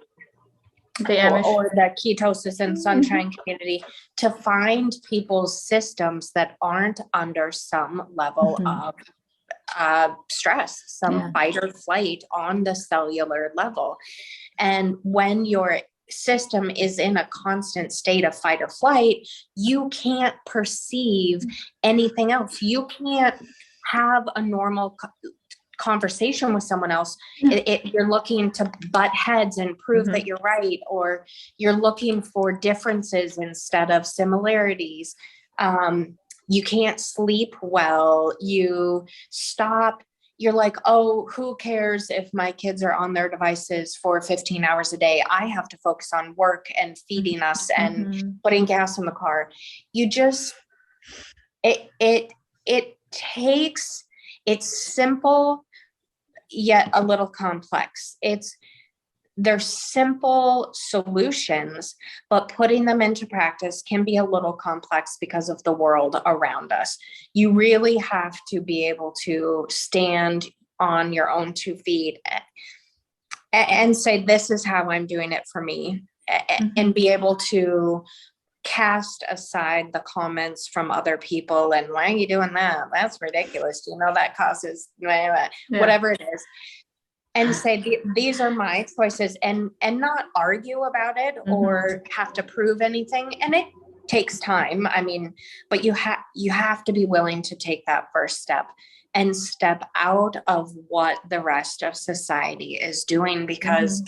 ketosis and sunshine community to find people's systems that aren't under some level of stress, some fight or flight on the cellular level. And when your system is in a constant state of fight or flight, you can't perceive anything else. You can't have a normal conversation with someone else. You're looking to butt heads and prove that you're right, or you're looking for differences instead of similarities. You can't sleep well. You're like, oh, who cares if my kids are on their devices for 15 hours a day? I have to focus on work and feeding us and putting gas in the car. It's simple, yet a little complex. There's simple solutions, but putting them into practice can be a little complex because of the world around us. You really have to be able to stand on your own 2 feet and say, this is how I'm doing it for me, and be able to cast aside the comments from other people and, why are you doing that? That's ridiculous. You know, that causes whatever it is. And say, these are my choices, and not argue about it or have to prove anything. And it takes time. I mean, but you have to be willing to take that first step and step out of what the rest of society is doing. Because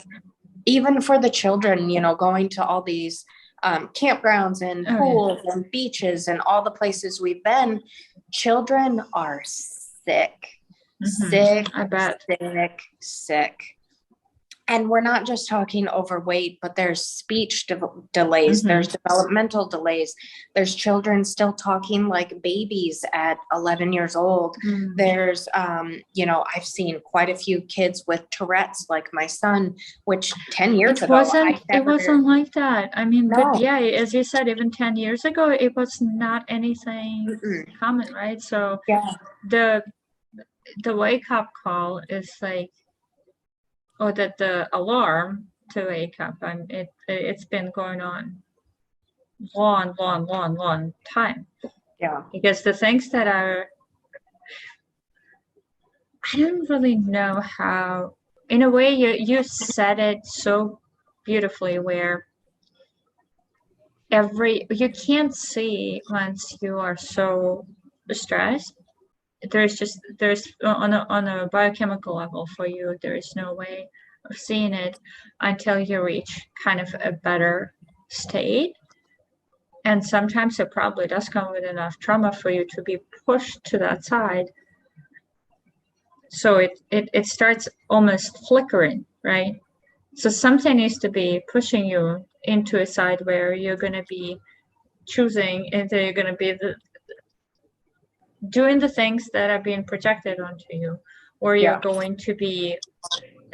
even for the children, you know, going to all these campgrounds and pools and beaches and all the places we've been, children are sick. I bet. Sick. And we're not just talking overweight, but there's speech delays, there's developmental delays, there's children still talking like babies at 11 years old. There's, I've seen quite a few kids with Tourette's, like my son, which 10 years ago, it wasn't like that. I mean, but yeah, as you said, even 10 years ago, it was not anything common, right? So the wake up call is like, or that the alarm to wake up, it's been going on long time. Yeah. Because the things that I don't really know how, in a way you said it so beautifully, where you can't see once you are so stressed. There's on a biochemical level for you, there is no way of seeing it until you reach kind of a better state. And sometimes it probably does come with enough trauma for you to be pushed to that side. So it starts almost flickering, right? So something needs to be pushing you into a side where you're going to be choosing, and you're going to be doing the things that are being projected onto you, or you're going to be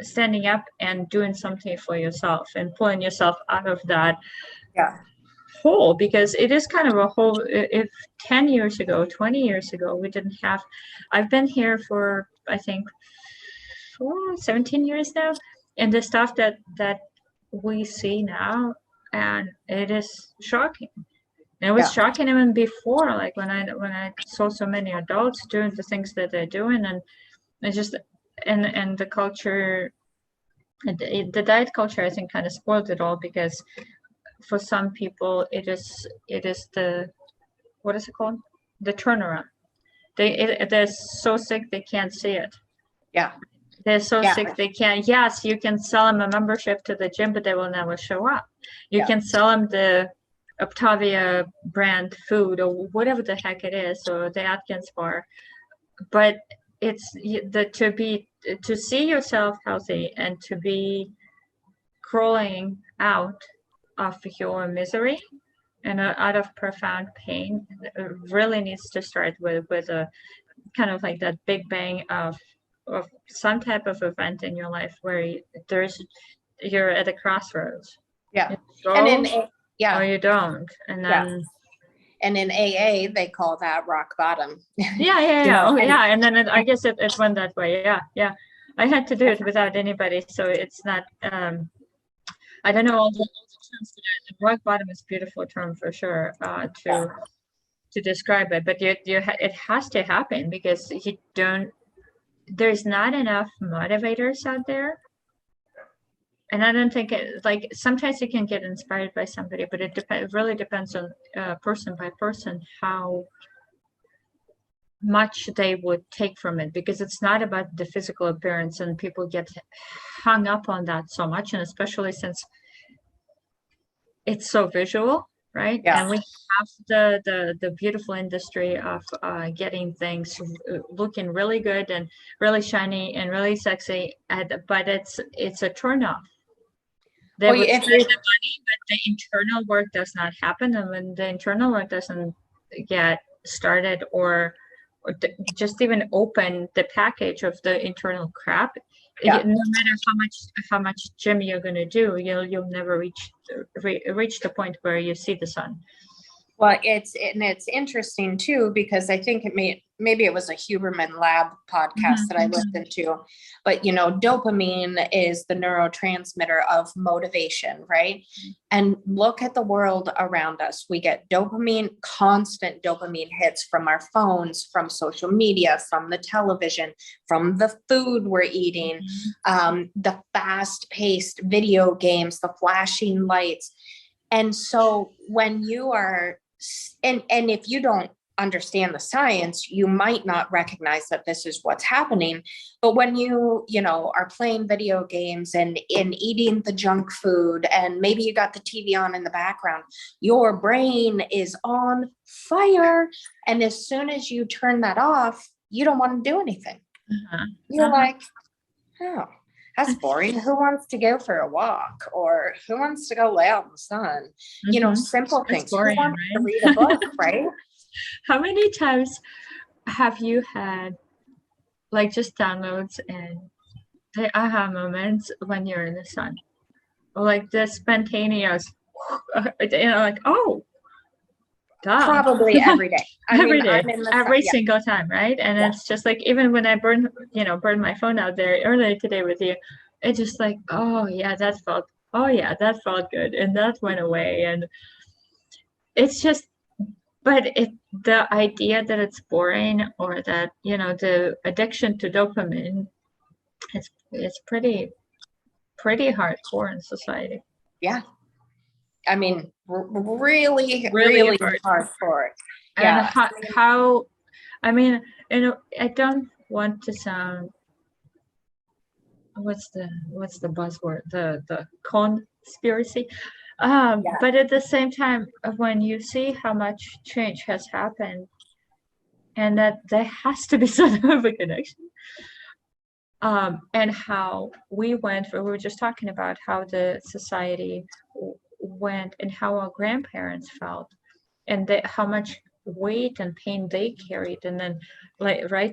standing up and doing something for yourself and pulling yourself out of that hole. Because it is kind of a hole. If 10 years ago, 20 years ago, we didn't have, I've been here for, I think, 17 years now, and the stuff that we see now, and it is shocking. And it was shocking even before, like when I saw so many adults doing the things that they're doing, and and the culture, the diet culture, I think, kind of spoiled it all, because for some people it is the, what is it called, the turnaround. They're so sick they can't see it. Yeah. They're so sick they can't. Yes, you can sell them a membership to the gym, but they will never show up. You can sell them the Optavia brand food or whatever the heck it is, or the Atkins bar, but it's to see yourself healthy and to be crawling out of your misery and out of profound pain really needs to start with a kind of like that big bang of some type of event in your life where you're at a crossroads. Yeah. And or you don't. And then and in AA they call that rock bottom. Yeah. Oh yeah. And then I guess it went that way. Yeah. I had to do it without anybody, so it's not I don't know all the terms for that. Rock bottom is a beautiful term for sure to describe it, but it has to happen because there's not enough motivators out there. And I don't think like sometimes you can get inspired by somebody, but it really depends on person by person how much they would take from it, because it's not about the physical appearance, and people get hung up on that so much, and especially since it's so visual, right? Yeah. And we have the beautiful industry of getting things looking really good and really shiny and really sexy, but it's a turnoff. They would spend the money, but the internal work does not happen. And when the internal work doesn't get started or just even open the package of the internal crap, no matter how much gym you're going to do, you'll never reach the point where you see the sun. Well, it's interesting too, because I think maybe it was a Huberman Lab podcast that I listened to, but dopamine is the neurotransmitter of motivation, right? And look at the world around us. We get constant dopamine hits from our phones, from social media, from the television, from the food we're eating, the fast-paced video games, the flashing lights. And so when you are, and if you don't understand the science, you might not recognize that this is what's happening. But when you are playing video games and eating the junk food, and maybe you got the TV on in the background, your brain is on fire. And as soon as you turn that off, you don't want to do anything. You're like, oh, that's boring. Who wants to go for a walk, or who wants to go lay out in the sun? Simple things. Boring, who wants to read a book, right? How many times have you had like just downloads and the aha moments when you're in the sun, or like the spontaneous, like, oh, duh. Probably every day. Every single time, right? And it's just like, even when I burned my phone out there earlier today with you, it's just like, oh yeah, that felt good, and that went away, and it's just, but the idea that it's boring, or that the addiction to dopamine, it's pretty hardcore in society. Yeah. I mean, really hardcore. Yeah. And how, I mean, I don't want to sound, what's the buzzword, the conspiracy, but at the same time, when you see how much change has happened, and that there has to be some of a connection, and how we were just talking about how the society went, and how our grandparents felt, and how much weight and pain they carried, and then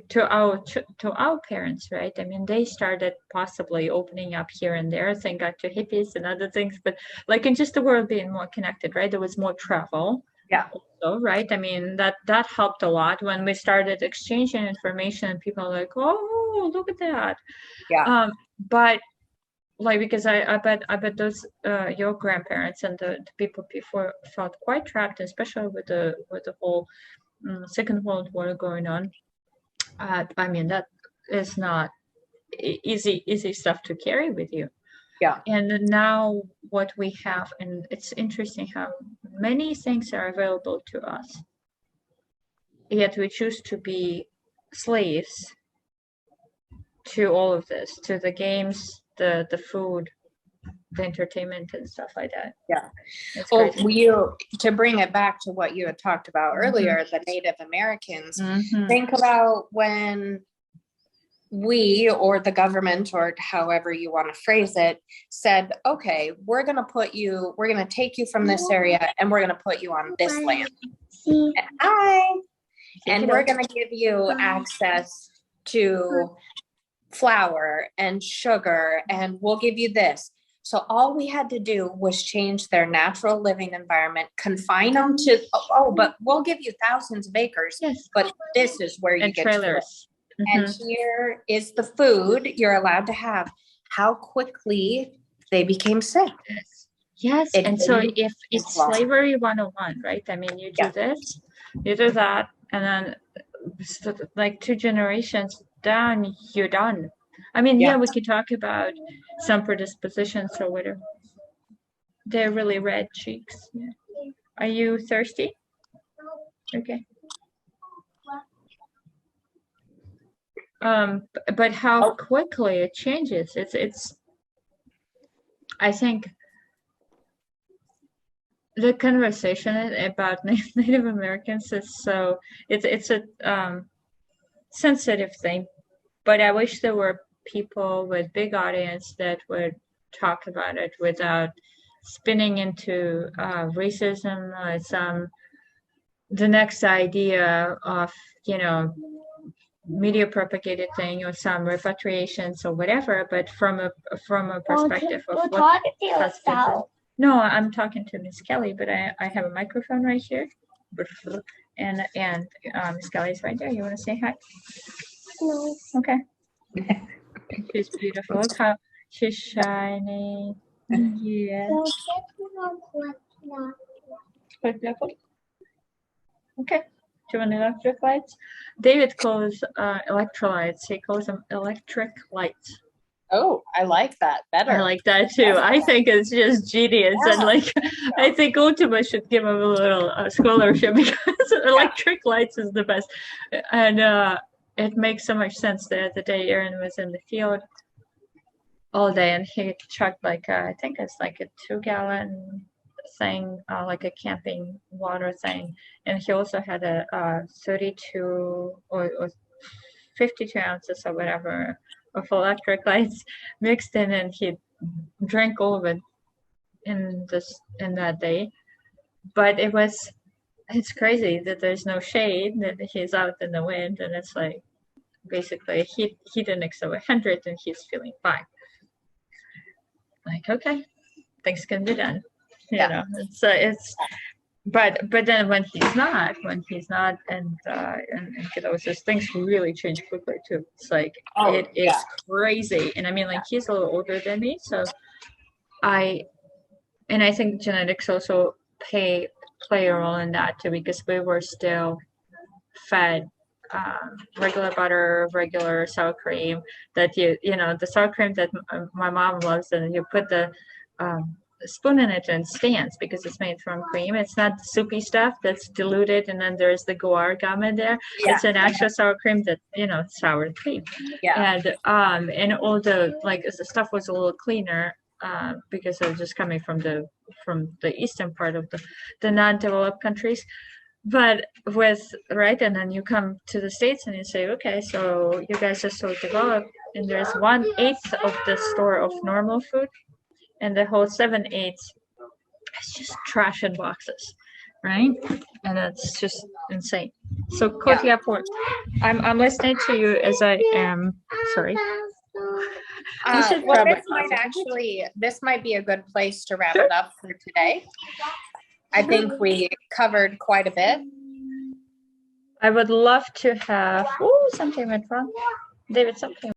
to our parents, right? I mean, they started possibly opening up here and there, thank God to hippies and other things, but in just the world being more connected, right? There was more travel, also, right? I mean, that helped a lot when we started exchanging information, and people are like, oh, look at that. But because I bet those your grandparents and the people before felt quite trapped, especially with the whole Second World War going on. I mean, that is not easy stuff to carry with you. Yeah. And now what we have, and it's interesting how many things are available to us, yet we choose to be slaves to all of this, to the games, the food, the entertainment and stuff like that. Yeah. It's Well, crazy. to bring it back to what you had talked about earlier, the Native Americans, Mhm. think about when we, or the government, or however you want to phrase it, said, okay, we're going to take you from this area and we're going to put you on this land. And we're going to give you access to flour and sugar, and we'll give you this. So all we had to do was change their natural living environment, confine them to, but we'll give you thousands of acres, Yes. but this is where you And get trailers. to live. And here is the food you're allowed to have. How quickly they became sick. Yes. And so if it's slavery 101, right? I mean, you do this, you do that, and then like 2 generations down, you're done. I mean, yeah, we could talk about some predispositions or whatever. They're really red cheeks. Yeah. Are you thirsty? Okay. But how quickly it changes. It's I think the conversation about Native Americans is so it's a sensitive thing, but I wish there were people with big audience that would talk about it without spinning into racism or the next idea of, you know, media propagated thing or some repatriations or whatever, but from a perspective of what has been. No, I'm talking to Miss Kelly, but I have a microphone right here, and Miss Kelly is right there. You want to say hi? No. Okay. She's beautiful. Look how she's shiny. Yeah. Okay. Do you want electric lights? David calls electrolytes. He calls them electric lights. Oh, I like that better. I like that too. I think it's just genius, and like, I think Ultima should give him a little scholarship because electric lights is the best, and it makes so much sense. The other day, Aaron was in the field all day, and he chucked like I think it's like a 2-gallon thing, like a camping water thing, and he also had a 32 or 52 ounces or whatever of electric lights mixed in, and he drank all of it in that day. But it's crazy that there's no shade, that he's out in the wind, and it's like basically heat index of 100 and he's feeling fine. Like, okay, things can be done. You know, it's but then when he's not and ketosis, things really change quickly too. It's like it is crazy. And I mean, like, he's a little older than me, so I think genetics also play a role in that too, because we were still fed regular butter, regular sour cream, that you know the sour cream that my mom loves, and you put the spoon in it and it stands because it's made from cream. It's not the soupy stuff that's diluted and then there's the guar gum in there. It's an actual sour cream that, you know, sour cream. And all the like the stuff was a little cleaner because it was just coming from the eastern part of the non-developed countries. But and then you come to the States and you say, okay, so you guys are so developed, and there's 1/8 of the store of normal food, and the whole 7/8 is just trash in boxes, right? And that's just insane. So Kotia Port, I'm listening to you as I am. Sorry. Well, this might be a good place to wrap it up for today. I think we covered quite a bit. I would love to have. Oh, something went wrong. David, something.